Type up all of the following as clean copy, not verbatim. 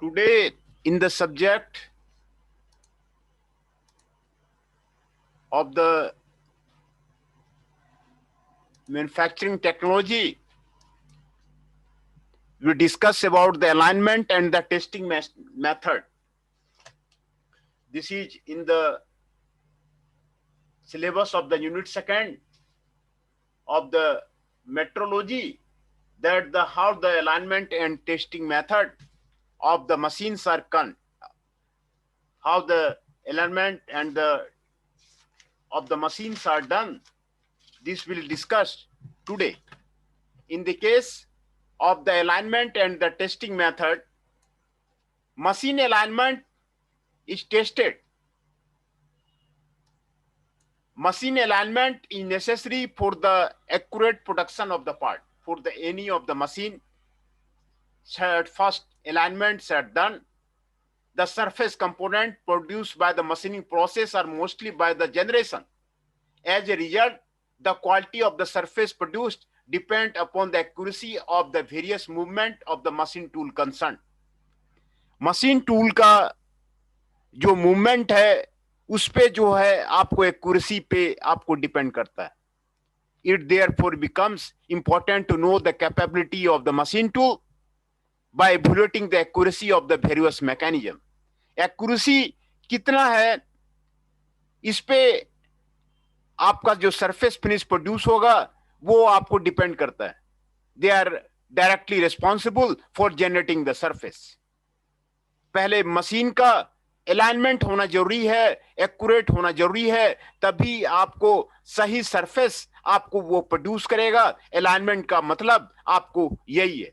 Today, in the subject of the manufacturing technology, we discuss about the alignment and the testing method. This is in the syllabus of the unit 2nd of the metrology, that the how the alignment and testing method of the machines are done, how the alignment and the of the machines are done. This will discuss today. In the case of the alignment and the testing method, machine alignment is tested. Machine alignment is necessary for the accurate production of the part. For the any of the machine, first alignments are done. The surface component produced by the machining process are mostly by the generation. As a result, the quality of the surface produced depend upon the accuracy of the various movement of the machine tool concerned. Machine tool का जो movement है उस पे जो है आपको accuracy पे आपको डिपेंड करता है. It therefore becomes important to know the capability of the machine tool by evaluating the accuracy of the various mechanism. Accuracy कितना है इस पे आपका जो सरफेस फिनिश प्रोड्यूस होगा वो आपको डिपेंड करता है. They are directly responsible for generating the surface. पहले मशीन का अलाइनमेंट होना जरूरी है, एक्यूरेट होना जरूरी है, तभी आपको सही सरफेस आपको वो प्रोड्यूस करेगा. अलाइनमेंट का मतलब आपको यही है.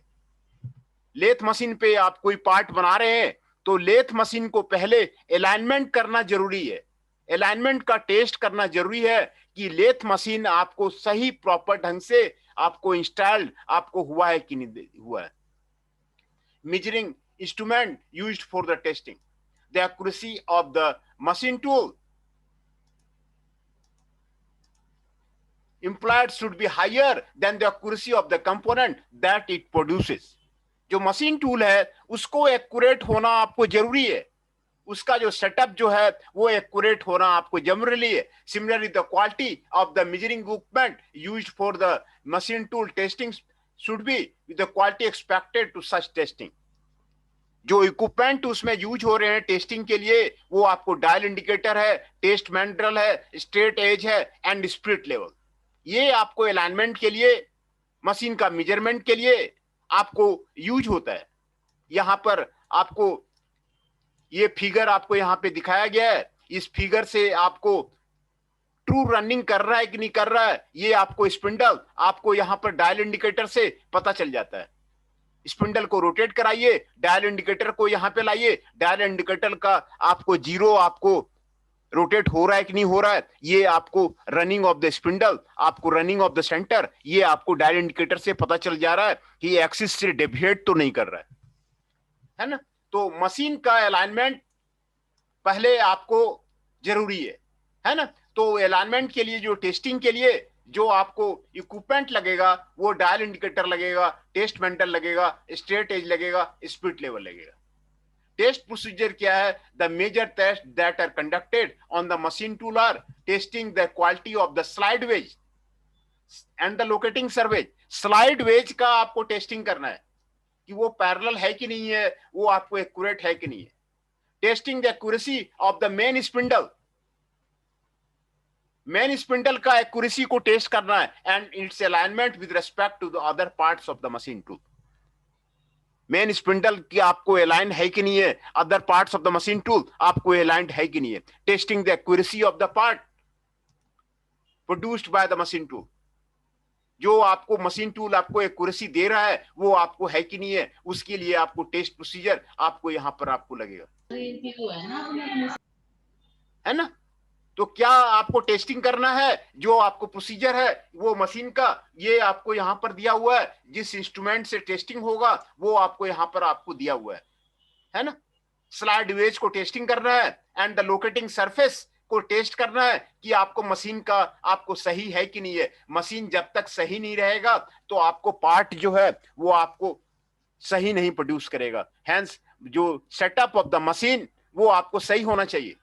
लेथ मशीन पे आप कोई पार्ट बना रहे हैं तो लेथ मशीन को पहले अलाइनमेंट करना जरूरी है. अलाइनमेंट का टेस्ट करना जरूरी है कि लेथ मशीन आपको सही प्रॉपर ढंग से आपको इंस्टॉल्ड आपको हुआ है कि नहीं हुआ है. Measuring instrument used for the testing. The accuracy of the machine tool employed should be higher than the accuracy of the component that it produces. जो मशीन टूल है उसको एक्यूरेट होना आपको जरूरी है. उसका जो सेटअप जो है वो एक्यूरेट होना आपको जरूरी है. Similarly, the quality of the measuring equipment used for the machine tool testing should be with the quality expected to such testing. जो इक्विपमेंट उसमें यूज हो रहे हैं टेस्टिंग के लिए वो आपको डायल इंडिकेटर है, टेस्ट मैंड्रल है, स्ट्रेट एज है एंड स्पिरिट लेवल. ये आपको अलाइनमेंट के लिए मशीन का मेजरमेंट के लिए आपको यूज होता है. यहां पर आपको ये फिगर आपको यहां पे दिखाया गया है. इस फिगर से आपको ट्रू रनिंग कर रहा है कि नहीं कर रहा है ये आपको स्पिंडल आपको यहां पर डायल इंडिकेटर से पता चल जाता है. स्पिंडल को रोटेट कराइए, डायल इंडिकेटर को यहां पे लाइए, डायल इंडिकेटर का आपको जीरो आपको रोटेट हो रहा है कि नहीं हो रहा है ये आपको रनिंग ऑफ द स्पिंडल, आपको रनिंग ऑफ द सेंटर ये आपको डायल इंडिकेटर से पता चल जा रहा है कि एक्सिस से डेविएट तो नहीं कर रहा है ना. तो मशीन का अलाइनमेंट पहले आपको जरूरी है ना। तो अलाइनमेंट के लिए जो टेस्टिंग के लिए जो आपको इक्विपमेंट लगेगा वो डायल इंडिकेटर लगेगा, टेस्ट मेंटल लगेगा, स्ट्रेट एज लगेगा, स्पीड लेवल लगेगा। टेस्ट प्रोसीजर क्या है? The major test that are conducted on the machine tool are testing the quality of the slide ways and the locating surfaces. Slide ways का आपको testing करना है कि वो पैरेलल है कि नहीं है, वो आपको एक्यूरेट है कि नहीं है। Testing the accuracy of the main spindle, main spindle का एक्यूरेसी को टेस्ट करना है and its alignment with respect to the other parts of the machine tool. Main spindle की आपको अलाइन है कि नहीं है, other parts of the machine tool आपको अलाइंड है कि नहीं है। Testing the accuracy of the part produced by the machine tool, जो आपको मशीन टूल आपको एक्यूरेसी दे रहा है वो आपको है कि नहीं है, उसके लिए आपको टेस्ट प्रोसीजर आपको यहां पर आपको लगेगा, है ना। तो क्या आपको टेस्टिंग करना है, जो आपको प्रोसीजर है वो मशीन का ये आपको यहां पर दिया हुआ है, जिस इंस्ट्रूमेंट से टेस्टिंग होगा वो आपको यहां पर आपको दिया हुआ है ना। स्लाइड वेज को टेस्टिंग करना है एंड द लोकेटिंग सरफेस को टेस्ट करना है कि आपको मशीन का आपको सही है कि नहीं है। मशीन जब तक सही नहीं रहेगा तो आपको पार्ट जो है वो आपको सही नहीं प्रोड्यूस करेगा। हैंस जो सेटअप ऑफ द मशीन वो आपको सही होना चाहिए।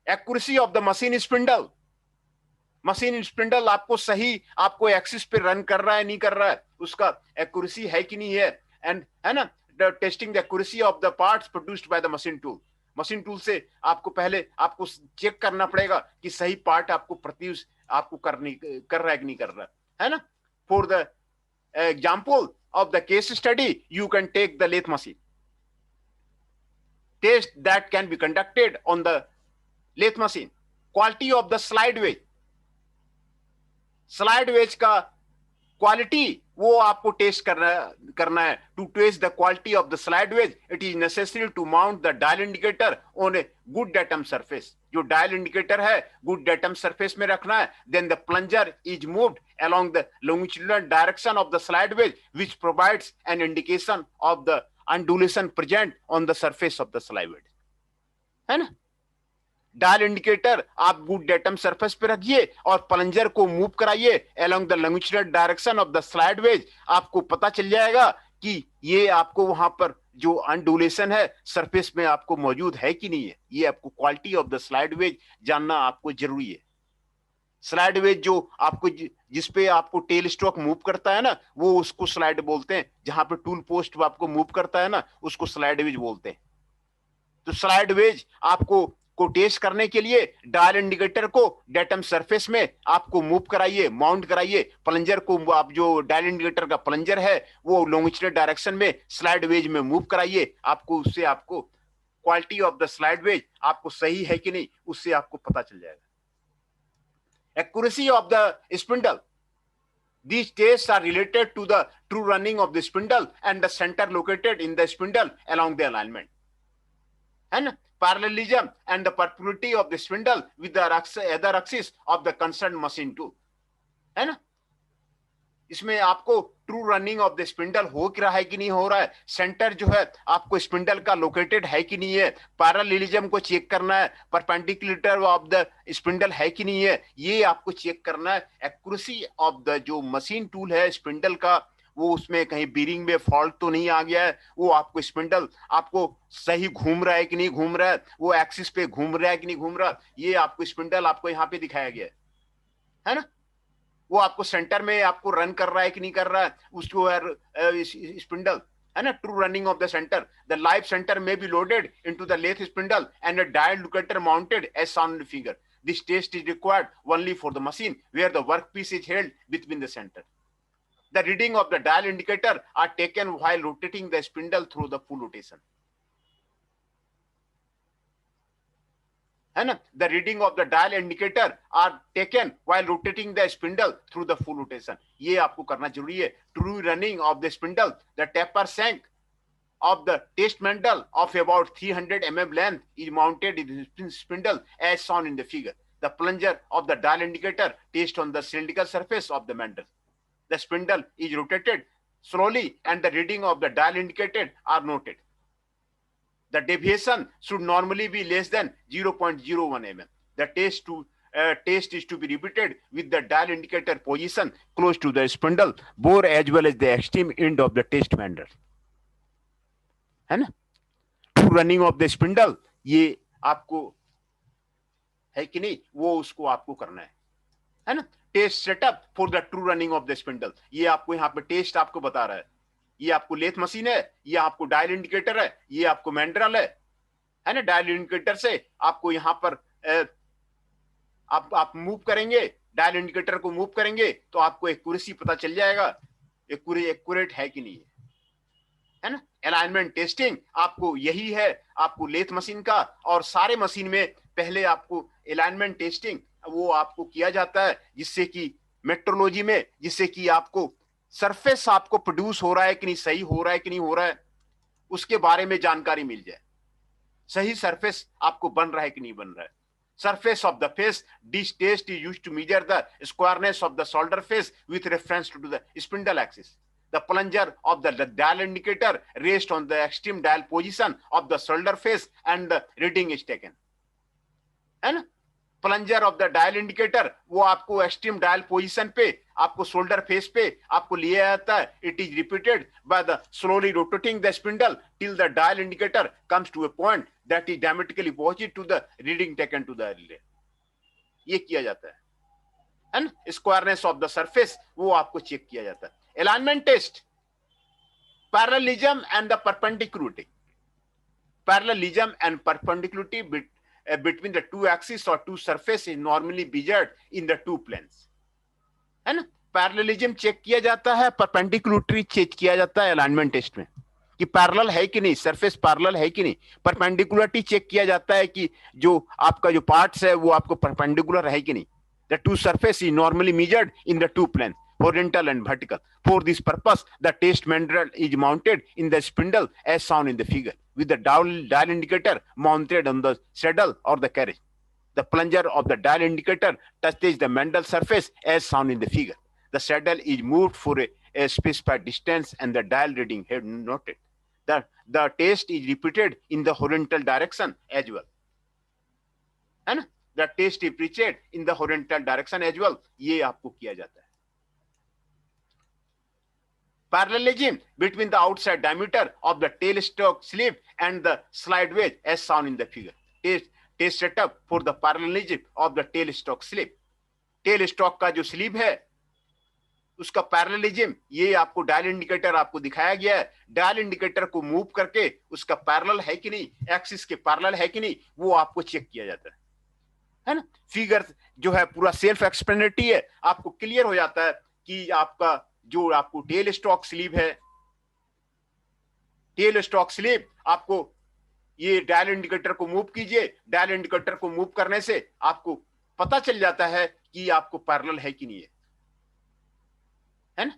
Accuracy of the machine spindle, machine spindle आपको सही आपको एक्सिस पे रन कर रहा है नहीं कर रहा है, उसका एक्यूरेसी है कि नहीं है। एंड है ना testing the accuracy of the parts produced by the machine tool. Machine tool से आपको पहले आपको चेक करना पड़ेगा कि सही पार्ट आपको प्रोड्यूस आपको कर रहा है कि नहीं कर रहा है ना। For the example of the case study you can take the lathe machine test that can be conducted on the lathe machine। quality of the slide wedge, slide ways का क्वालिटी वो आपको टेस्ट करना है। To test the quality of the slide ways it is necessary to mount the dial indicator on a good datum surface. जो dial indicator है good datum surface में रखना है। Then the plunger is moved along the longitudinal direction of the slide wedge which provides an indication of the undulation present on the surface of the slide wedge, है ना। Dial indicator आप good datum surface पे रखिए और plunger को move कराइए along the longitudinal direction of the slide wedge। आपको पता चल जाएगा कि ये आपको वहां पर जो अनडुलेशन है सरफेस में आपको मौजूद है कि नहीं है। ये आपको quality of the slide ways जानना आपको जरूरी है। स्लाइड वेज जो आपको जिसपे आपको टेल स्ट्रोक मूव करता है ना वो उसको स्लाइड बोलते हैं। जहां पे टूल पोस्ट आपको मूव करता है ना उसको स्लाइड वेज बोलते हैं। तो स्लाइड वेज आपको टेस्ट करने के लिए डायल इंडिकेटर को डेटम सरफेस में आपको मूव कराइए, माउंट कराइए। प्लंजर को आप जो डायल इंडिकेटर का प्लंजर है वो लॉन्गिट्यूडनल डायरेक्शन में स्लाइड वेज में मूव कराइए। आपको उससे आपको quality of the slide ways आपको सही है कि नहीं उससे आपको पता चल जाएगा। Accuracy of the spindle, these tests are related to the true running of the spindle and the center located in the spindle along the alignment, and parallelism and the perpetuity of the spindle with the other axis of the concerned machine tool, है ना। इसमें आपको true running of the spindle हो रहा है कि नहीं हो रहा है, सेंटर जो है आपको स्पिंडल का लोकेटेड है कि नहीं है, पैरेललिज्म को चेक करना है, परपेंडिकुलर ऑफ द स्पिंडल है कि नहीं है, ये आपको चेक करना है। एक्यूरेसी ऑफ द जो मशीन टूल है स्पिंडल का वो उसमें कहीं बीरिंग में फॉल्ट तो नहीं आ गया है, वो आपको स्पिंडल आपको सही घूम रहा है कि नहीं घूम रहा है, वो एक्सिस पे घूम रहा है कि नहीं घूम रहा, ये आपको स्पिंडल आपको यहाँ पे दिखाया गया है ना। वो आपको सेंटर में आपको रन कर रहा है कि नहीं कर रहा है उसको स्पिंडल, है ना। True running of the centre, the live centre में be loaded into the lathe spindle and a dial locator mounted as shown in figure. This test is required only for the machine where the workpiece is held between the centre. The reading of the dial indicator are taken while rotating the spindle through the full rotation, है ना। The reading of the dial indicator are taken while rotating the spindle through the full rotation, ये आपको करना जरूरी है। True running of the spindle, the taper shank of the test mandrel of about 300 mm length is mounted in the spindle as shown in the figure. The plunger of the dial indicator test on the cylindrical surface of the mandrel. The spindle is rotated slowly and the reading of the dial indicated are noted. The deviation should normally be less than 0.01 mm. The test is to be repeated with the dial indicator position close to the spindle bore as well as the extreme end of the test mandrel. है ना? True running of the spindle, ये आपको है कि नहीं, वो उसको आपको करना है ना? Test setup for the true running of the spindle, ये आपको यहाँ पे टेस्ट आपको बता रहा है. ये आपको लेथ मशीन है, ये आपको डायल इंडिकेटर है, ये आपको मैंड्रल है ना? डायल इंडिकेटर से आपको यहाँ पर आप मूव करेंगे, डायल इंडिकेटर को मूव करेंगे तो आपको एक्यूरेसी पता चल जाएगा, एक्यूरेट है कि नहीं है ना? अलाइनमेंट टेस्टिंग आपको यही है, आपको लेथ मशीन का और सारे मशीन में पहले आपको अलाइनमेंट टेस्टिंग वो आपको किया जाता है, जिससे कि मेट्रोलॉजी में, जिससे कि आपको सरफेस आपको प्रोड्यूस हो रहा है कि नहीं, सही हो रहा है कि नहीं हो रहा है, उसके बारे में जानकारी मिल जाए. सही सरफेस आपको बन रहा है कि नहीं बन रहा है. Surface of the face, this test is used to measure the squareness of the shoulder face with reference to the spindle axis. The plunger of the dial indicator rests on the extreme dial position of the shoulder face and the reading is taken. है ना? Plunger of the dial indicator वो आपको extreme dial position पे, आपको shoulder face पे आपको लिया जाता है. It is repeated by the slowly rotating the spindle till the dial indicator comes to a point that is diametrically opposite to the reading taken to the relay. ये किया जाता है ना? स्क्वायरनेस ऑफ द सरफेस वो आपको check किया जाता है. Alignment test, parallelism and the perpendicularity. Parallelism and perpendicularity between the two axes or two surface is normally measured in the two planes. है ना? पैरेललिज्म चेक किया जाता है, परपेंडिकुलरिटी चेक किया जाता है अलाइनमेंट टेस्ट में कि पैरेलल है कि नहीं, सरफेस पैरेलल है कि नहीं. परपेंडिकुलरिटी चेक किया जाता है कि जो आपका जो पार्ट्स है वो आपको परपेंडिकुलर है कि नहीं. The two surface is normally measured in the two planes, horizontal and vertical. For this purpose, the test mandrel is mounted in the spindle as shown in the figure, with the dial indicator mounted on the saddle or the carriage. The plunger of the dial indicator touches the mandrel surface as shown in the figure. The saddle is moved for a specified distance and the dial reading head noted. The test is repeated in the horizontal direction as well. है ना? The test is repeated in the horizontal direction as well. ये आपको किया जाता है. Parallelism between the outside diameter of the tailstock sleeve and the slide wedge as shown in the figure. Test setup for the parallelism of the tailstock sleeve. Tailstock का जो sleeve है उसका parallelism ये आपको डायल इंडिकेटर आपको दिखाया गया है. डायल इंडिकेटर को मूव करके उसका पैरेलल है कि नहीं, एक्सिस के पैरेलल है कि नहीं, वो आपको चेक किया जाता है ना? फिगर जो है पूरा सेल्फ एक्सप्लेनेटरी है, आपको क्लियर हो जाता है कि आपका जो आपको टेल स्टॉक स्लीव है, टेल स्टॉक स्लीव आपको ये डायल इंडिकेटर को मूव कीजिए, डायल इंडिकेटर को मूव करने से आपको पता चल जाता है कि आपको पैरेलल है कि नहीं है ना?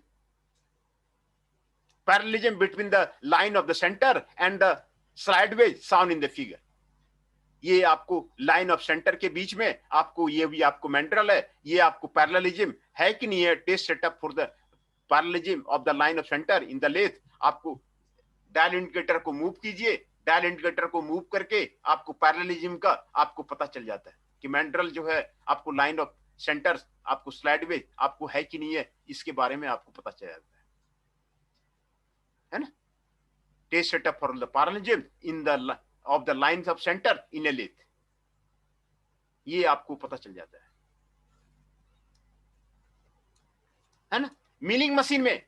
Parallelism between the line of the centre and the slide ways shown in the figure. ये आपको लाइन ऑफ सेंटर के बीच में आपको ये भी आपको मेंट्रल है, ये आपको पैरेललिज्म है कि नहीं है. Test setup for the parallelism of the line of centre in the lathe. आपको डायल इंडिकेटर को मूव कीजिए, डायल इंडिकेटर को मूव करके आपको पैरेललिज्म का आपको पता चल जाता है कि मेंट्रल जो है आपको लाइन ऑफ सेंटर आपको स्लाइड वेज आपको है कि नहीं है, इसके बारे में आपको पता चल जाता है ना? Test setup for the parallelism in the of the lines of centre in a lathe, ये आपको पता चल जाता है ना? मिलिंग मशीन में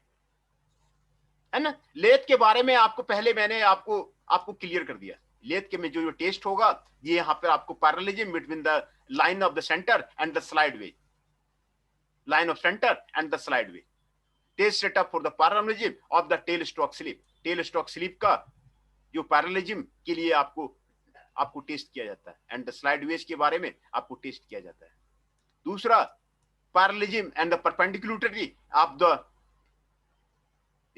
है ना, लेथ के बारे में आपको पहले मैंने आपको क्लियर कर दिया. लेथ के में जो टेस्ट होगा ये यहाँ पे आपको parallelism between the line of the centre and the slide way, line of centre and the slide way. Test setup for the parallelism of the tail stock sleeve. Tail stock sleeve का जो parallelism के लिए आपको test किया जाता है and the slide veg के बारे में आपको टेस्ट किया जाता है. दूसरा parallelism and the perpendicularity of the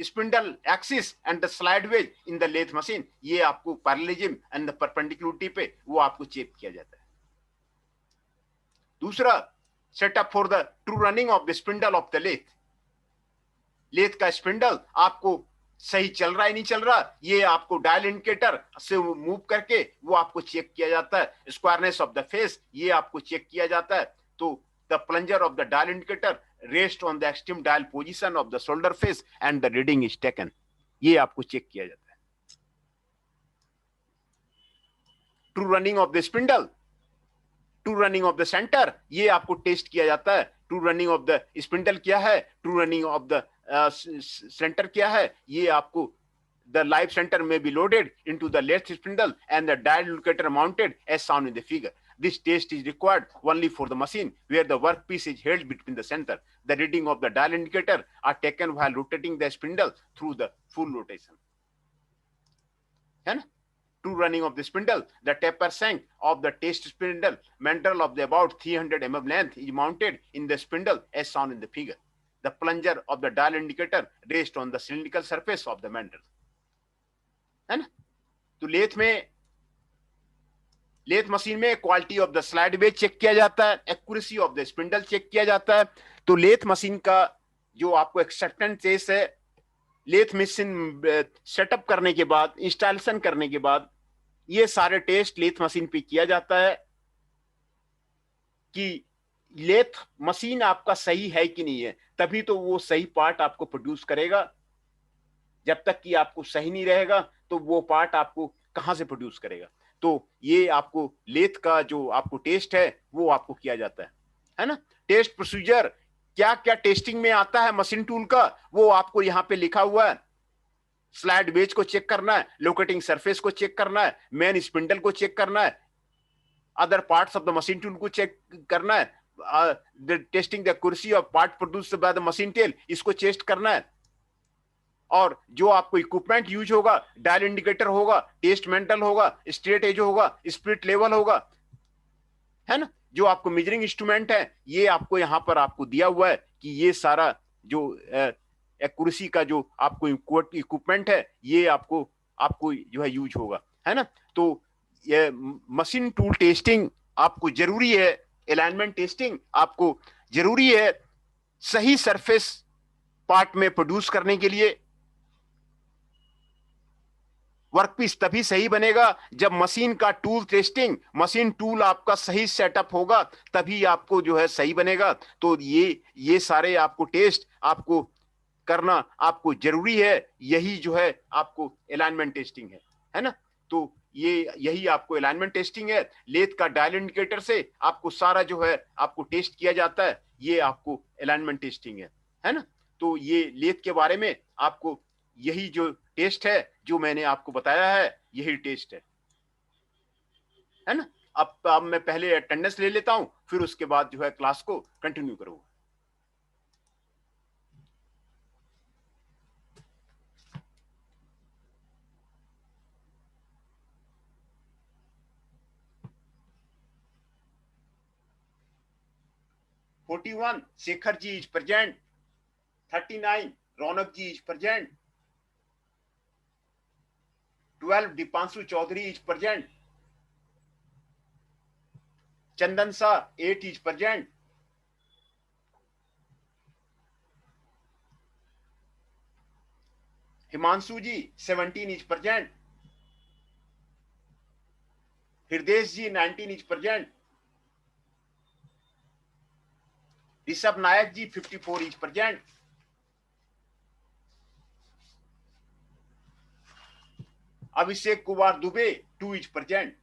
spindle axis and the slide wedge in the lathe machine, ये आपको पैरेललिज्म and the perpendicularity पे वो आपको चेक किया जाता है. दूसरा setup for the true running of the spindle of the lathe. Lathe का स्पिंडल आपको सही चल रहा है नहीं चल रहा, ये आपको डायल इंडिकेटर से मूव करके वो आपको चेक किया जाता है। स्क्वायरनेस ऑफ द फेस, ये आपको चेक किया जाता है। तो the plunger of the dial indicator rest on the extreme dial position of the shoulder face and the reading is taken, ये आपको चेक किया जाता है। True running of the spindle, true running of the centre, ये आपको test किया जाता है। True running of the spindle क्या है, true running of the centre क्या है, ये आपको the live center may be loaded into the left spindle and the dial indicator mounted as shown in the figure. This test is required only for the machine where the workpiece is held between the center. The reading of the dial indicator are taken while rotating the spindle through the full rotation. है ना? True running of the spindle, the taper shank of the test spindle mandrel of the about 300 mm length is mounted in the spindle as shown in the figure. The plunger of the dial indicator rests on the cylindrical surface of the mandrel. है ना? तो lathe machine में quality of the slide ways check किया जाता है, accuracy of the spindle check किया जाता है। तो लेथ मशीन का जो आपको एक्सेप्टेंस टेस्ट है, लेथ मशीन सेटअप करने के बाद, इंस्टॉलेशन करने के बाद, ये सारे टेस्ट लेथ मशीन पे किया जाता है कि लेथ मशीन आपका सही है कि नहीं है, तभी तो वो सही पार्ट आपको प्रोड्यूस करेगा। जब तक कि आपको सही नहीं रहेगा तो वो पार्ट आपको कहां से प्रोड्यूस करेगा। तो ये आपको लेथ का जो आपको टेस्ट है वो आपको किया जाता है ना। टेस्ट प्रोसीजर क्या क्या टेस्टिंग में आता है मशीन टूल का, वो आपको यहाँ पे लिखा हुआ है। स्लाइड वेज को चेक करना है, लोकेटिंग सरफेस को चेक करना है, मेन स्पिंडल को चेक करना है, other parts of the machine tool को चेक करना है, testing the accuracy of part produced by the machine tool, इसको टेस्ट करना है। और जो आपको इक्विपमेंट यूज होगा, डायल इंडिकेटर होगा, टेस्ट मेंटल होगा, स्ट्रेट एज होगा, स्पिरिट लेवल होगा, है ना। जो आपको मेजरिंग इंस्ट्रूमेंट है ये आपको यहाँ पर आपको दिया हुआ है कि ये सारा जो एक्यूरेसी का जो आपको इक्विपमेंट है ये आपको जो है यूज होगा, है ना। तो ये मशीन टूल टेस्टिंग आपको जरूरी है, अलाइनमेंट टेस्टिंग आपको जरूरी है सही सरफेस पार्ट में प्रोड्यूस करने के लिए। वर्कपीस तभी सही बनेगा जब मशीन का टूल टेस्टिंग, मशीन टूल आपका सही सेटअप होगा तभी आपको जो है सही बनेगा। तो ये सारे आपको टेस्ट आपको करना आपको जरूरी है, यही जो है आपको अलाइनमेंट टेस्टिंग है ना। तो यही आपको अलाइनमेंट टेस्टिंग है। लेथ का डायल इंडिकेटर से आपको सारा जो है आपको टेस्ट किया जाता है, ये आपको अलाइनमेंट टेस्टिंग है ना। तो ये लेथ के बारे में आपको यही जो टेस्ट है जो मैंने आपको बताया है यही टेस्ट है ना। अब मैं पहले अटेंडेंस ले लेता हूं, फिर उसके बाद जो है क्लास को कंटिन्यू करूंगा। "41 Shekhar ji is present, 39 Raunak ji is present, 12 Dipanshu Chaudhary is present, Chandan Shah 8 is present, Himanshu ji 17 is present, Hriday ji 19 is present, Rishabh Nayak ji 54 is present, Abhishek Kumar Dubey 2 is present,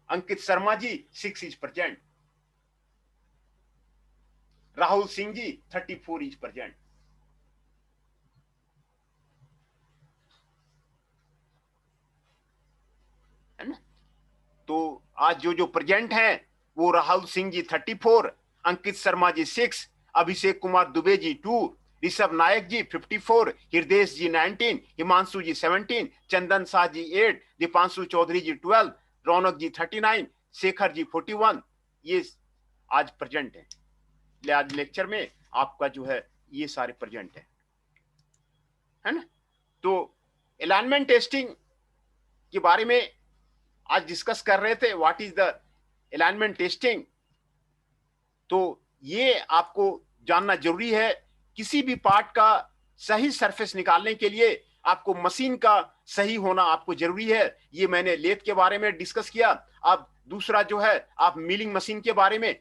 Ankit Sharma ji 6 is present, Rahul Singh ji 34 is present, है ना। तो आज जो प्रेजेंट हैं वो राहुल सिंह जी 34, अंकित शर्मा जी 6, अभिषेक कुमार दुबे जी 2, ऋषभ नायक जी 54, हृदय जी 19, हिमांशु जी 17, चंदन शाह जी 8, दीपांशु चौधरी जी 12, रौनक जी 39, शेखर जी 41, ये आज प्रेजेंट है। आज लेक्चर में आपका जो है ये सारे प्रेजेंट है ना। तो अलाइनमेंट टेस्टिंग के बारे में आज डिस्कस कर रहे थे, what is the alignment testing. तो ये आपको जानना जरूरी है किसी भी पार्ट का सही सरफेस निकालने के लिए आपको मशीन का सही होना आपको जरूरी है। ये मैंने लेथ के बारे में डिस्कस किया। अब दूसरा जो है आप मिलिंग मशीन के बारे में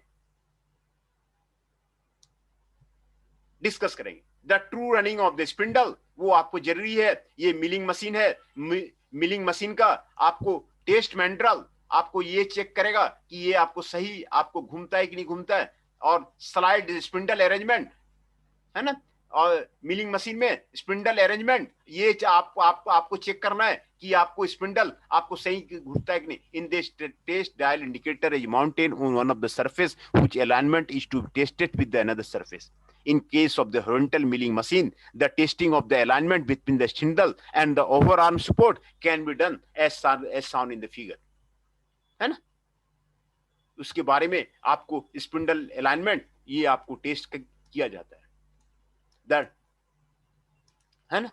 डिस्कस करेंगे। The true running of the spindle, वो आपको जरूरी है। ये मिलिंग मशीन है। मिलिंग मशीन का आपको टेस्ट मैनुअल आपको ये चेक करेगा कि ये आपको सही आपको घूमता है कि नहीं घूमता है। और स्लाइड स्पिंडल अरेंजमेंट है ना, और मिलिंग मशीन में स्पिंडल अरेंजमेंट ये आपको चेक करना है कि आपको स्पिंडल आपको सही घूमता है कि नहीं। In this test dial indicator is mounted on one of the surface which alignment is to be tested with the another surface. In case of the horizontal milling machine, the testing of the alignment between the spindle and the overarm support can be done as shown in the figure. है ना, उसके बारे में आपको spindle alignment ये आपको test किया जाता है। दैट है ना,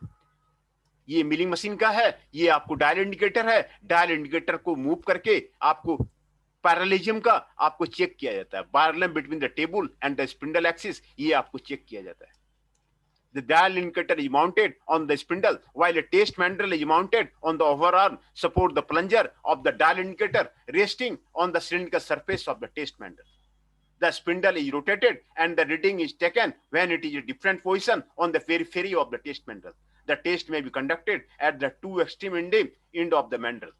ये मिलिंग मशीन का है। ये आपको डायल इंडिकेटर है। डायल इंडिकेटर को मूव करके आपको पैरेललिज्म का आपको चेक किया जाता है। Parallel between the table and the spindle axis ये आपको चेक किया जाता है। The dial indicator is mounted on the spindle while a test mandrel is mounted on the overarm support the plunger of the dial indicator resting on the cylindrical surface of the test mandrel. The spindle is rotated and the reading is taken when it is a different position on the periphery of the test mandrel. The test may be conducted at the two extreme end of the mandrel.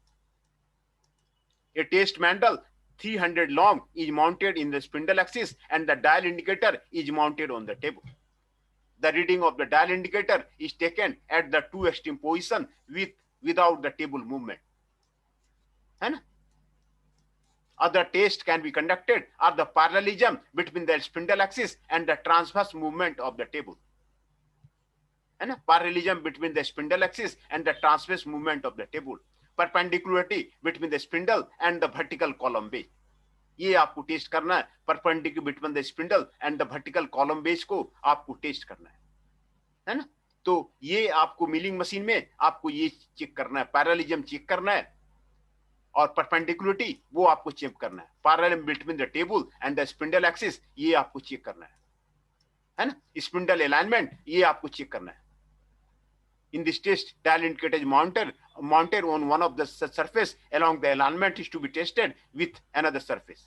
A test mandrel 300 long is mounted in the spindle axis and the dial indicator is mounted on the table. The reading of the dial indicator is taken at the two extreme position without the table movement. है ना, other tests can be conducted are the parallelism between the spindle axis and the transverse movement of the table. है ना, parallelism between the spindle axis and the transverse movement of the table. Perpendicularity between the spindle and the vertical column base. ये आपको test करना है। Perpendicular between the spindle and the vertical column base को आपको test करना है ना। तो ये आपको मिलिंग मशीन में आपको ये चेक करना है, पैरेललिज्म चेक करना है और परपेंडिकुलरिटी वो आपको चेक करना है। Parallel between the table and the spindle axis ये आपको चेक करना है ना। स्पिंडल अलाइनमेंट ये आपको चेक करना है। In this test, dial indicator is mounted on one of the surface along the alignment is to be tested with another surface.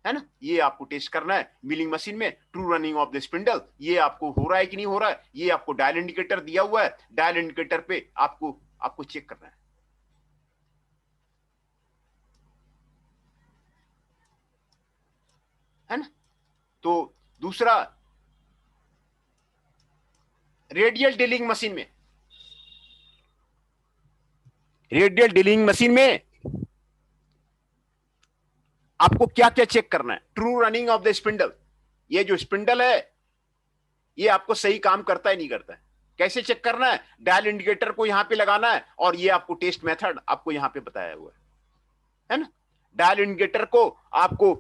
है ना, ये आपको टेस्ट करना है मिलिंग मशीन में। True running of the spindle ये आपको हो रहा है कि नहीं हो रहा है, ये आपको डायल इंडिकेटर दिया हुआ है। डायल इंडिकेटर पे आपको चेक करना है ना। तो दूसरा रेडियल ड्रिलिंग मशीन में, रेडियल ड्रिलिंग मशीन में आपको क्या क्या चेक करना है। True running of the spindle, ये जो स्पिंडल है ये आपको सही काम करता है नहीं करता है, कैसे चेक करना है। डायल इंडिकेटर को यहां पे लगाना है और ये आपको टेस्ट मेथड आपको यहां पे बताया हुआ है ना। डायल इंडिकेटर को आपको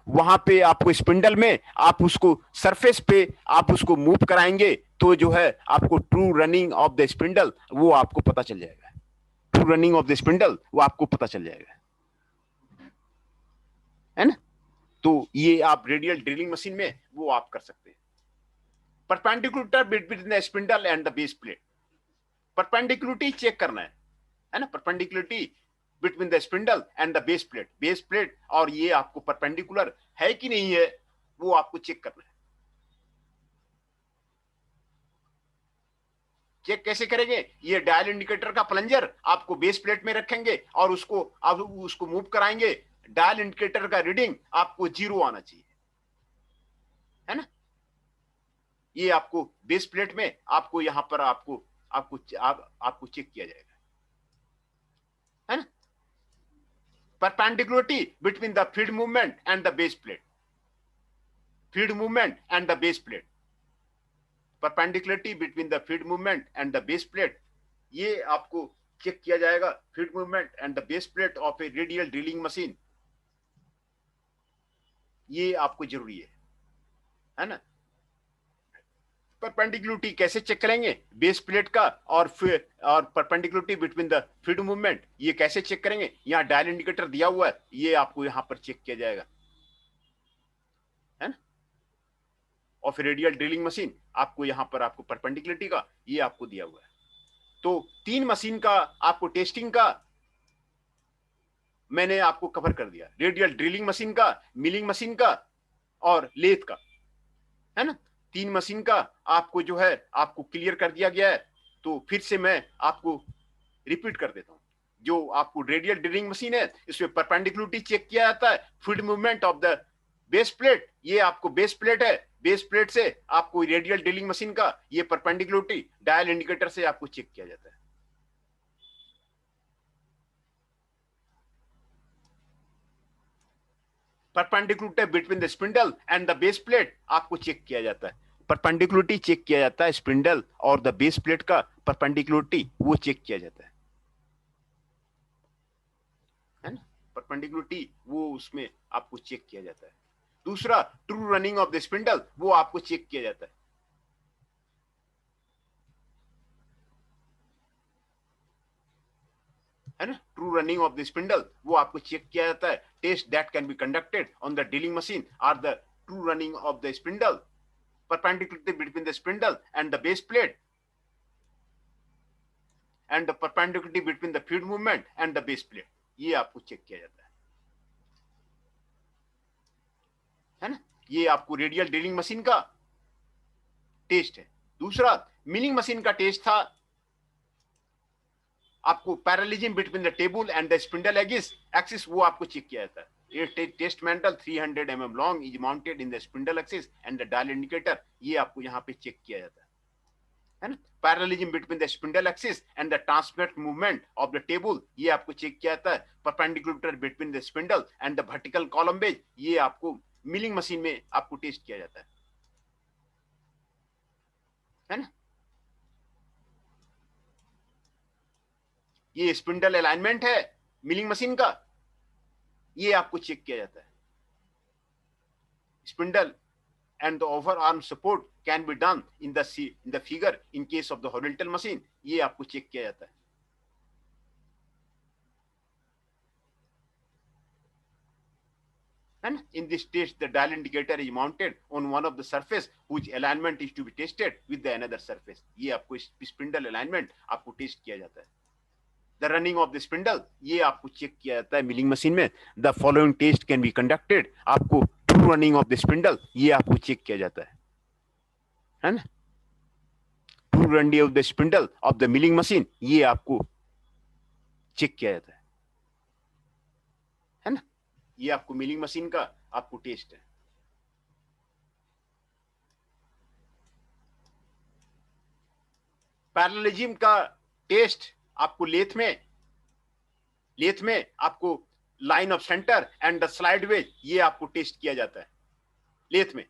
वहां पे आपको स्पिंडल में आप उसको सरफेस पे आप उसको मूव कराएंगे तो जो है आपको true running of the spindle वो आपको पता चल जाएगा। True running of the spindle वो आपको पता चल जाएगा, है ना। तो ये आप रेडियल ड्रिलिंग मशीन में वो आप कर सकते हैं। Perpendicular between the spindle and the base plate, perpendicularity check करना है ना। Perpendicularity between the spindle and the base plate और ये आपको परपेंडिकुलर है कि नहीं है वो आपको चेक करना है। चेक कैसे करेंगे, ये डायल इंडिकेटर का प्लंजर आपको बेस प्लेट में रखेंगे और उसको मूव कराएंगे। डायल इंडिकेटर का रीडिंग आपको 0 आना चाहिए, है ना। ये आपको बेस प्लेट में आपको यहां पर आपको चेक किया जाएगा, है ना। Perpendicularity between the feed movement and the base plate, feed movement and the base plate, perpendicularity between the feed movement and the base plate ये आपको चेक किया जाएगा। Feed movement and the base plate of A radial drilling machine ये आपको जरूरी है ना। Perpendicularity कैसे चेक करेंगे बेस प्लेट का और perpendicularity between the feed movement ये कैसे चेक करेंगे। यहाँ डायल इंडिकेटर दिया हुआ है, ये आपको यहाँ पर चेक किया जाएगा, है ना। ऑफ रेडियल ड्रिलिंग मशीन, आपको यहाँ पर आपको परपेंडिकुलरिटी का ये आपको दिया हुआ है। तो 3 मशीन का आपको टेस्टिंग का मैंने आपको कवर कर दिया, रेडियल ड्रिलिंग मशीन का, मिलिंग मशीन का और लेथ का, है ना। 3 मशीन का आपको जो है आपको क्लियर कर दिया गया है। तो फिर से मैं आपको रिपीट कर देता हूं। जो आपको रेडियल ड्रिलिंग मशीन है, इसमें परपेंडिकुलरिटी चेक किया जाता है, fluid movement of the base plate, ये आपको बेस प्लेट है, बेस प्लेट से आपको रेडियल ड्रिलिंग मशीन का ये परपेंडिकुलरिटी डायल इंडिकेटर से आपको चेक किया जाता है। Perpendicularity between the spindle and the base plate आपको चेक किया जाता है। परपेंडिकुलरिटी चेक किया जाता है, स्पिंडल और द बेस प्लेट का परपेंडिकुलरिटी वो चेक किया जाता है ना। परपेंडिकुलरिटी वो उसमें आपको चेक किया जाता है। दूसरा, true running of the spindle, वो आपको चेक किया जाता है ना। True running of the spindle वो आपको चेक किया जाता है। Test that can be conducted on the drilling machine are the true running of the spindle, perpendicularity between the spindle and the base plate, and the perpendicularity between the fluid movement and the base plate, ये आपको check किया जाता है ना। ये आपको radial drilling machine का test है। दूसरा, मिलिंग मशीन का टेस्ट था आपको parallelism between the table and the spindle axis, वो आपको चेक किया जाता है। ये test mental 300 mm long is mounted in the spindle axis and the dial indicator, ये आपको यहाँ पे चेक किया जाता है ना। Parallelism between the spindle axis and the transverse movement of the table, ये आपको चेक किया जाता है। Perpendicular between the spindle and the vertical column ways, ये आपको मिलिंग मशीन में आपको टेस्ट किया जाता है ना। ये स्पिंडल अलाइनमेंट है मिलिंग मशीन का, ये आपको चेक किया जाता है। Spindle and the overarm support can be done in the figure in case of the horizontal machine, ये आपको चेक किया जाता है ना। In this test the dial indicator is mounted on one of the surface whose alignment is to be tested with the another surface, ये आपको spindle alignment आपको test किया जाता है। The running of the spindle, ये आपको check किया जाता है मिलिंग मशीन में। The following test can be conducted, आपको true running of the spindle, ये आपको चेक किया जाता है ना। True running of the spindle of the milling machine, ये आपको चेक किया जाता है ना। ये आपको मिलिंग मशीन का आपको टेस्ट है। पैरेललिज्म का टेस्ट आपको लेथ में आपको line of centre and the slide ways, ये आपको टेस्ट किया जाता है लेथ में।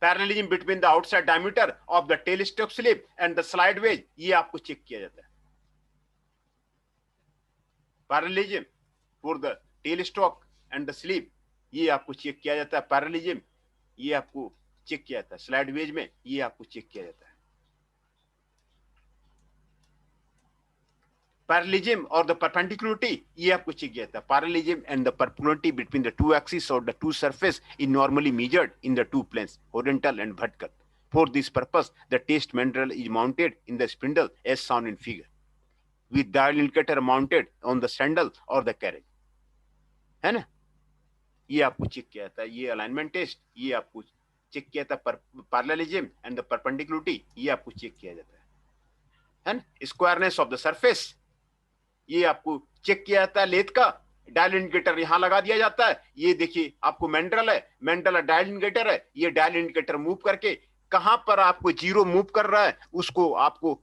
Parallelism between the outside diameter of the tail stock sleeve and the slide ways, ये आपको चेक किया जाता है। Parallelism for the tail stock and the sleeve, ये आपको चेक किया जाता है। पैरेललिज्म ये आपको चेक किया जाता है। स्लाइड वेज में ये आपको चेक किया जाता है। पैरेललिज्म और द परपेंडिकुलरिटी, ये आपको चेक किया जाता है। Parallelism and the perpendicularity between the two axis और the two surface is normally measured in the two planes, horizontal and vertical. For this purpose the test material is mounted in the spindle as shown in figure, with dial indicator mounted on the saddle और the carriage, है ना। ये आपको check किया जाता है। ये alignment test, ये आपको चेक किया जाता है। पैरेललिज्म एंड द परपेंडिकुलरिटी, ये आपको चेक किया जाता है ना। स्क्वायरनेस ऑफ द सरफेस, ये आपको चेक किया जाता है लेथ का। डायल इंडिकेटर यहां लगा दिया जाता है। ये देखिए आपको मेंडल है, मेंडल डायल इंडिकेटर है। ये डायल इंडिकेटर मूव करके कहां पर आपको जीरो मूव कर रहा है, उसको आपको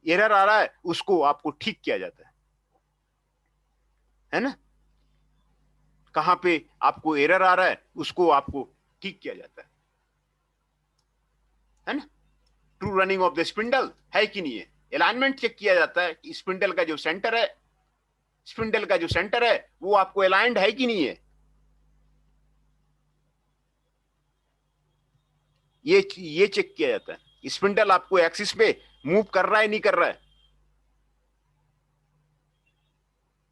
एरर आ रहा है, उसको आपको ठीक किया जाता है ना। कहां पे आपको एरर आ रहा है, उसको आपको ठीक किया जाता है ना। True running of the spindle है कि नहीं है, अलाइनमेंट चेक किया जाता है। स्पिंडल का जो सेंटर है, स्पिंडल का जो सेंटर है वो आपको अलाइंड है कि नहीं है, ये चेक किया जाता है। स्पिंडल आपको एक्सिस पे मूव कर रहा है नहीं कर रहा है,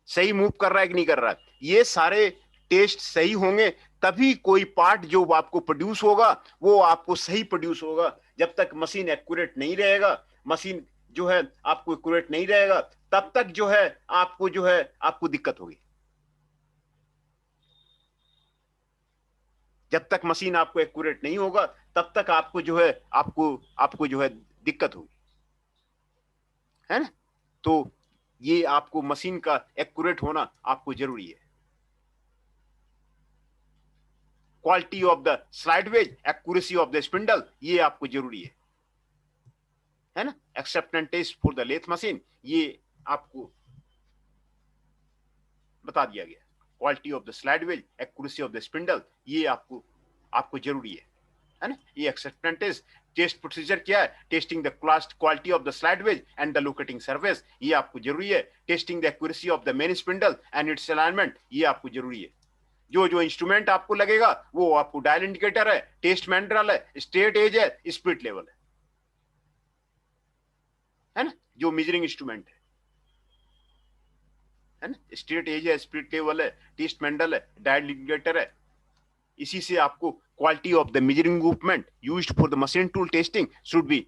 सही मूव कर रहा है कि नहीं कर रहा है। ये सारे टेस्ट सही होंगे तभी कोई पार्ट जो आपको प्रोड्यूस होगा वो आपको सही प्रोड्यूस होगा। जब तक मशीन एक्यूरेट नहीं रहेगा, मशीन जो है आपको एक्यूरेट नहीं रहेगा, तब तक जो है आपको दिक्कत होगी। जब तक मशीन आपको एक्यूरेट नहीं होगा तब तक आपको जो है दिक्कत होगी, है ना। तो ये आपको मशीन का एक्यूरेट होना आपको जरूरी है। Quality of the slide ways, accuracy of the spindle, ये आपको जरूरी है ना। Acceptance test for the lathe machine, ये आपको बता दिया गया। Quality of the slide ways, accuracy of the spindle, ये आपको जरूरी है ना। ये एक्सेप्टेंस टेस्ट प्रोसीजर क्या है? Testing the quality of the slide ways and the locating surface, ये आपको जरूरी है। Testing the accuracy of the main spindle and its alignment, ये आपको जरूरी है। जो इंस्ट्रूमेंट आपको लगेगा वो आपको डायल इंडिकेटर है, टेस्ट मैंड्रल है, स्ट्रेट एज है, स्पिरिट लेवल है ना। जो मेजरिंग इंस्ट्रूमेंट है ना, स्ट्रेट एज है, स्पिरिट लेवल है, टेस्ट मैंडल है, डायल इंडिकेटर है। इसी से आपको quality of the measuring equipment used for the machine tool testing should be,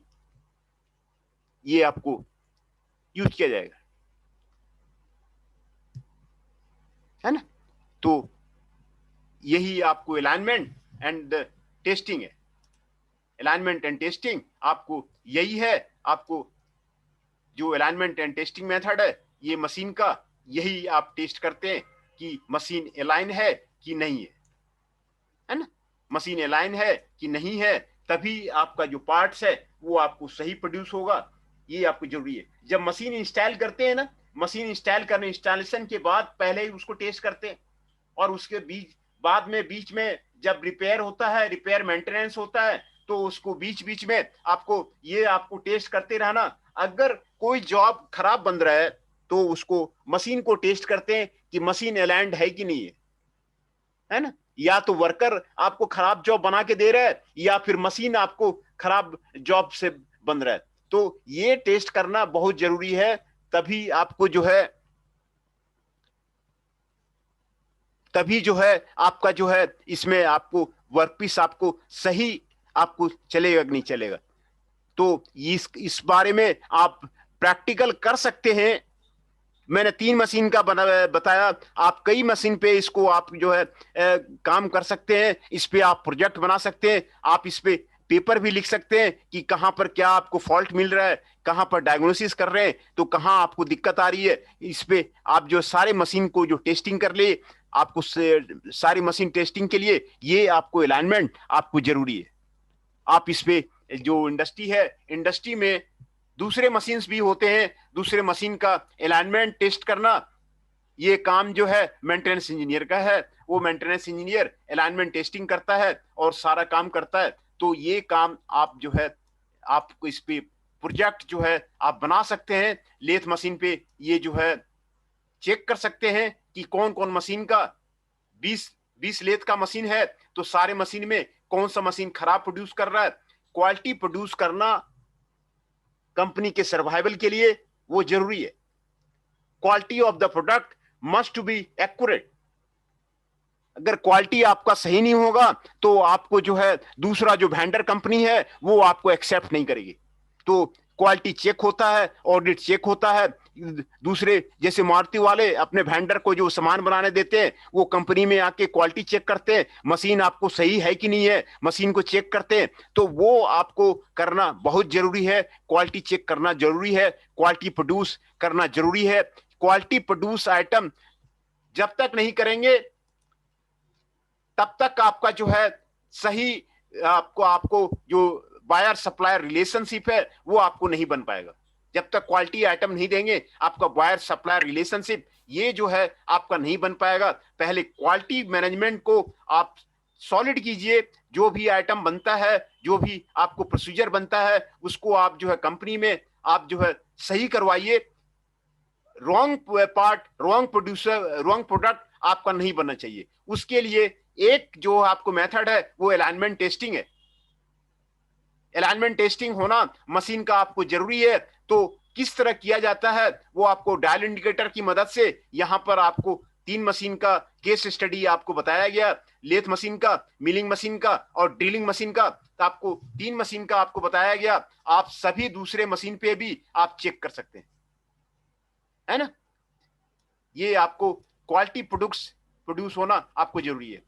ये आपको यूज किया जाएगा, है ना। तो यही आपको अलाइनमेंट एंड टेस्टिंग है। अलाइनमेंट एंड टेस्टिंग आपको यही है। आपको जो अलाइनमेंट एंड टेस्टिंग मेथड है ये मशीन का, यही आप टेस्ट करते हैं कि मशीन अलाइन है कि नहीं है ना। मशीन अलाइन है कि नहीं है, तभी आपका जो पार्ट्स है वो आपको सही प्रोड्यूस होगा। ये आपको जरूरी है। जब मशीन इंस्टॉल करते हैं ना, मशीन इंस्टॉलेशन के बाद पहले ही उसको टेस्ट करते हैं, और उसके बीच में जब रिपेयर होता है, रिपेयर मेंटेनेंस होता है, तो उसको बीच में आपको टेस्ट करते रहना। अगर कोई जॉब खराब बन रहा है तो उसको मशीन को टेस्ट करते हैं कि मशीन अलाइंड है कि नहीं है ना। या तो वर्कर आपको खराब जॉब बना के दे रहा है, या फिर मशीन आपको खराब जॉब से बन रहा है। तो ये टेस्ट करना बहुत जरूरी है, तभी आपका इसमें आपको वर्कपीस आपको सही आपको चलेगा कि नहीं चलेगा। तो इस बारे में आप प्रैक्टिकल कर सकते हैं। मैंने 3 मशीन का बताया, आप कई मशीन पे इसको आप काम कर सकते हैं। इस पे आप प्रोजेक्ट बना सकते हैं, आप इस पे पेपर भी लिख सकते हैं कि कहां पर क्या आपको फॉल्ट मिल रहा है, कहां पर डायग्नोसिस कर रहे हैं, तो कहां आपको दिक्कत आ रही है। इस पे आप सारे मशीन को टेस्टिंग कर ले, आपको सारी मशीन टेस्टिंग के लिए ये आपको अलाइनमेंट आपको जरूरी है। आप इस पे जो इंडस्ट्री है, इंडस्ट्री में दूसरे मशीन्स भी होते हैं, दूसरे मशीन का अलाइनमेंट टेस्ट करना, ये काम मेंटेनेंस इंजीनियर का है। वो मेंटेनेंस इंजीनियर अलाइनमेंट टेस्टिंग करता है और सारा काम करता है। तो ये काम आप आपको इस पे प्रोजेक्ट आप बना सकते हैं। लेथ मशीन पे ये चेक कर सकते हैं कि कौन कौन मशीन का 20 लेथ का मशीन है, तो सारे मशीन में कौन सा मशीन खराब प्रोड्यूस कर रहा है। क्वालिटी प्रोड्यूस करना कंपनी के सर्वाइवल के लिए वो जरूरी है। Quality of the product must be accurate. अगर क्वालिटी आपका सही नहीं होगा तो आपको दूसरा जो वेंडर कंपनी है वो आपको एक्सेप्ट नहीं करेगी। तो क्वालिटी चेक होता है, ऑडिट चेक होता है। दूसरे जैसे मारुति वाले अपने वेंडर को जो सामान बनाने देते हैं, वो कंपनी में आके क्वालिटी चेक करते हैं, मशीन आपको सही है कि नहीं है, मशीन को चेक करते हैं। तो वो आपको करना बहुत जरूरी है। क्वालिटी चेक करना जरूरी है, क्वालिटी प्रोड्यूस करना जरूरी है। क्वालिटी प्रोड्यूस आइटम जब तक नहीं करेंगे तब तक आपका सही आपको जो बायर सप्लायर रिलेशनशिप है वो आपको नहीं बन पाएगा। जब तक क्वालिटी आइटम नहीं देंगे, आपका बायर सप्लायर रिलेशनशिप ये आपका नहीं बन पाएगा। पहले क्वालिटी मैनेजमेंट को आप सॉलिड कीजिए। जो भी आइटम बनता है, जो भी आपको प्रोसीजर बनता है, उसको आप कंपनी में आप सही करवाइए। रॉन्ग प्रोडक्ट आपका नहीं बनना चाहिए। उसके लिए एक जो आपको मेथड है वो अलाइनमेंट टेस्टिंग है। अलाइनमेंट टेस्टिंग होना मशीन का आपको जरूरी है। तो किस तरह किया जाता है वो आपको डायल इंडिकेटर की मदद से यहाँ पर आपको तीन मशीन का केस स्टडी आपको बताया गया, लेथ मशीन का, मिलिंग मशीन का और ड्रिलिंग मशीन का। तो आपको तीन मशीन का आपको बताया गया। आप सभी दूसरे मशीन पे भी आप चेक कर सकते हैं, है ना। ये आपको क्वालिटी प्रोडक्ट्स प्रोड्यूस होना आपको जरूरी है।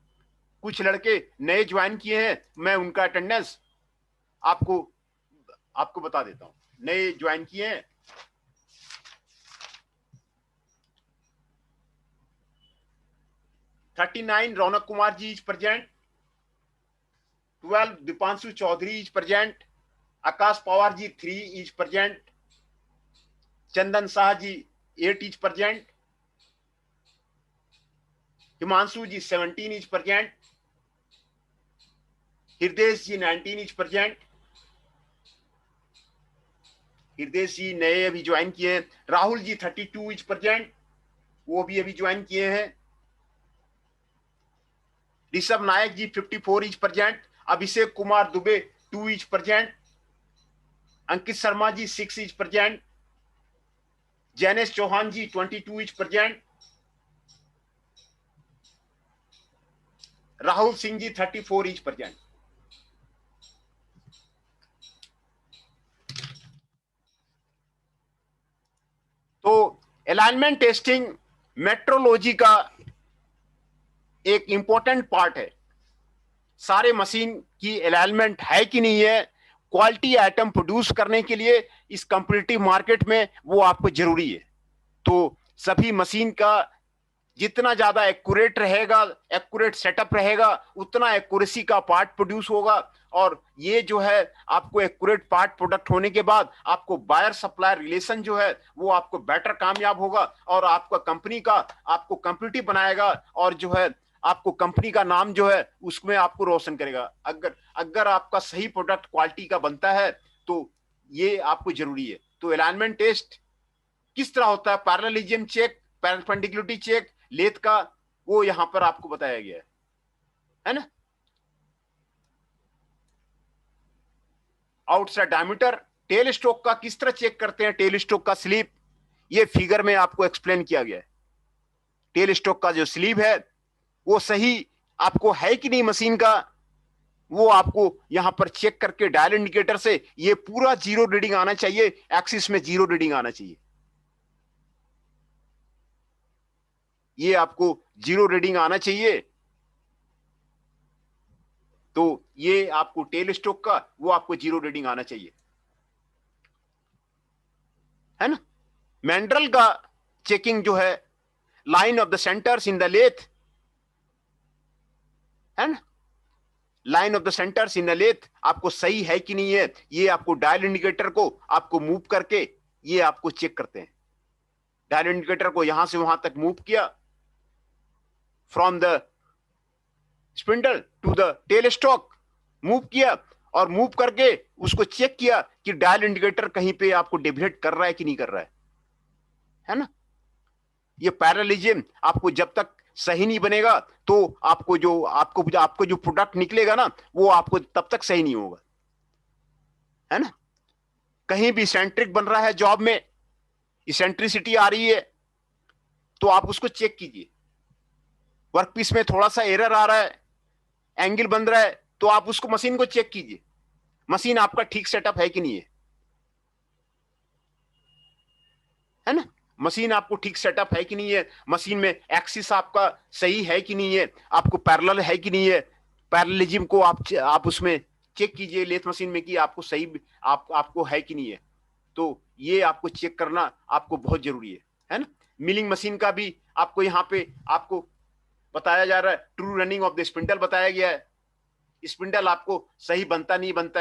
कुछ लड़के नए ज्वाइन किए हैं, मैं उनका अटेंडेंस आपको आपको बता देता हूं। नए ज्वाइन किए हैं, 39 Raunak Kumar ji is present, 12 Dipanshu Chaudhary is present, Akash Pawar ji 3 is present, Chandan Shah ji 8 is present, Himanshu ji 17 is present, Hriday ji 19 is present. Hriday जी नए अभी ज्वाइन किए हैं। राहुल जी 32 इज प्रेजेंट, वो भी अभी ज्वाइन किए हैं। Rishabh Nayak ji 54 is present, Abhishek Kumar Dubey 2 is present, Ankit Sharma ji 6 is present, Jainesh Chauhan ji 22 is present, Rahul Singh ji 34 is present. तो अलाइनमेंट टेस्टिंग मेट्रोलॉजी का एक इंपॉर्टेंट पार्ट है। सारे मशीन की अलाइनमेंट है कि नहीं है, क्वालिटी आइटम प्रोड्यूस करने के लिए इस कंपटीटिव मार्केट में वो आपको जरूरी है। तो सभी मशीन का जितना ज्यादा एक्यूरेट रहेगा, एक्यूरेट सेटअप रहेगा, उतना एक्यूरेसी का पार्ट प्रोड्यूस होगा। और ये जो है आपको एक्यूरेट पार्ट प्रोडक्ट होने के बाद आपको बायर सप्लायर रिलेशन जो है वो आपको बेटर कामयाब होगा और आपका कंपनी का आपको कंपटीटिव बनाएगा और जो है आपको कंपनी का नाम जो है उसमें आपको रोशन करेगा। अगर अगर आपका सही प्रोडक्ट क्वालिटी का बनता है तो ये आपको जरूरी है। तो अलाइनमेंट टेस्ट किस तरह होता है, parallelism check, perpendicularity check, lathe का, वो यहां पर आपको बताया गया है ना। आउटसाइड डायमीटर, टेल स्ट्रोक का किस तरह चेक करते हैं, टेल स्ट्रोक का स्लीप, ये फिगर में आपको एक्सप्लेन किया गया है। टेल स्ट्रोक का जो स्लीप है वो सही आपको है कि नहीं मशीन का, वो आपको यहां पर चेक करके डायल इंडिकेटर से ये पूरा जीरो रीडिंग आना चाहिए, एक्सिस में जीरो रीडिंग आना चाहिए। ये आपको जीरो रीडिंग आना चाहिए। तो ये आपको टेल स्ट्रोक का वो आपको जीरो रीडिंग आना चाहिए, है ना। मैंड्रल का चेकिंग जो है, line of the centres in the lathe, है ना, line of the centres in the lathe आपको सही है कि नहीं है, ये आपको डायल इंडिकेटर को आपको मूव करके ये आपको चेक करते हैं। डायल इंडिकेटर को यहां से वहां तक मूव किया, from the spindle to the tail stock move किया और मूव करके उसको चेक किया कि डायल इंडिकेटर कहीं पे आपको डेविएट कर रहा है कि नहीं कर रहा है ना। ये पैरेललिज्म आपको जब तक सही नहीं बनेगा तो आपको जो प्रोडक्ट निकलेगा ना वो आपको तब तक सही नहीं होगा, है ना। कहीं भी सेंट्रिक बन रहा है जॉब में, इसेंट्रिसिटी आ रही है तो आप उसको चेक कीजिए। वर्कपीस में थोड़ा सा एरर आ रहा है, एंगल बन रहा है, तो आप उसको मशीन को चेक कीजिए, मशीन आपका ठीक सेटअप है कि नहीं है ना। मशीन आपको ठीक सेटअप है कि नहीं है, मशीन में एक्सिस आपका सही है कि नहीं है, आपको पैरेलल है कि नहीं है, पैरेललिज्म को आप उसमें चेक कीजिए लेथ मशीन में कि आपको सही आपको है कि नहीं है। तो ये आपको चेक करना आपको बहुत जरूरी है ना। मिलिंग मशीन का भी आपको यहाँ पे आपको बताया जा रहा है, true running of the spindle बताया गया है, स्पिंडल आपको सही बनता नहीं बनता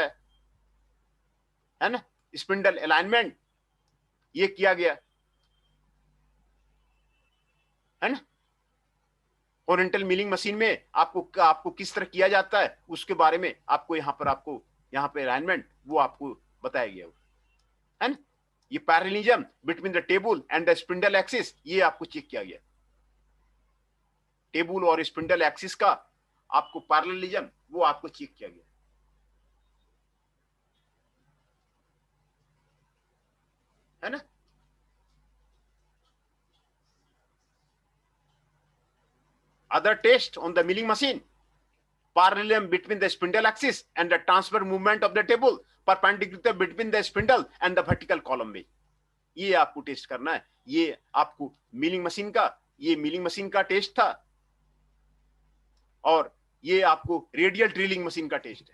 है ना। स्पिंडल अलाइनमेंट ये किया गया है ना। ओरिएंटल मिलिंग मशीन में आपको किस तरह किया जाता है उसके बारे में आपको यहाँ पे अलाइनमेंट वो आपको बताया गया है ना। ये parallelism between the table and the spindle axis ये आपको चेक किया गया, टेबल और स्पिंडल एक्सिस का आपको पैरेललिज्म वो आपको चेक किया गया, है ना। other test on the milling machine, parallelism between the spindle axis and the transfer movement of the table, perpendicular between the spindle and the vertical column में, ये आपको टेस्ट करना है। ये आपको मिलिंग मशीन का टेस्ट था, और ये आपको रेडियल ड्रिलिंग मशीन का टेस्ट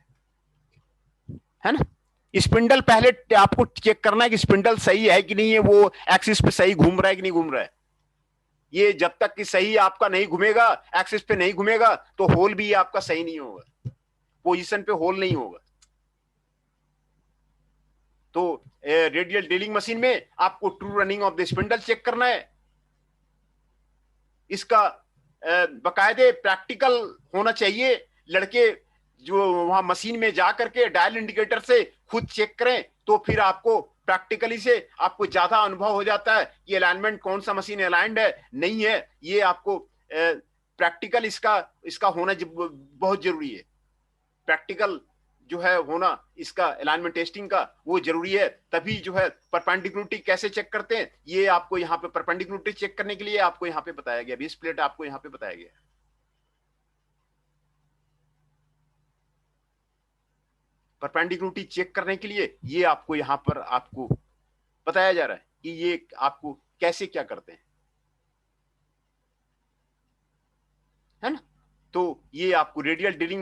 है ना। स्पिंडल पहले आपको चेक करना है कि स्पिंडल सही है कि नहीं है, वो एक्सिस पे सही घूम रहा है कि नहीं घूम रहा है। ये जब तक कि सही आपका नहीं घूमेगा, एक्सिस पे नहीं घूमेगा, तो होल भी आपका सही नहीं होगा, पोजीशन पे होल नहीं होगा। तो रेडियल ड्रिलिंग मशीन में आपको true running of the spindle check करना है। इसका बकायदे प्रैक्टिकल होना चाहिए। लड़के जो वहां मशीन में जा करके डायल इंडिकेटर से खुद चेक करें, तो फिर आपको प्रैक्टिकली से आपको ज्यादा अनुभव हो जाता है कि अलाइनमेंट कौन सा मशीन अलाइंड है नहीं है। ये आपको प्रैक्टिकल इसका होना बहुत जरूरी है। प्रैक्टिकल जो है होना इसका अलाइनमेंट टेस्टिंग का वो जरूरी है। तभी जो है परपेंडिकुलरिटी कैसे चेक करते हैं, ये आपको यहाँ पे परपेंडिकुलरिटी चेक करने के लिए आपको यहाँ पे बताया गया, बेस प्लेट आपको यहाँ पे बताया गया। परपेंडिकुलरिटी चेक करने के लिए ये आपको यहाँ पर आपको बताया जा रहा है कि ये आपको कैसे क्या करते हैं, है ना। तो ये आपको रेडियल ड्रिलिंग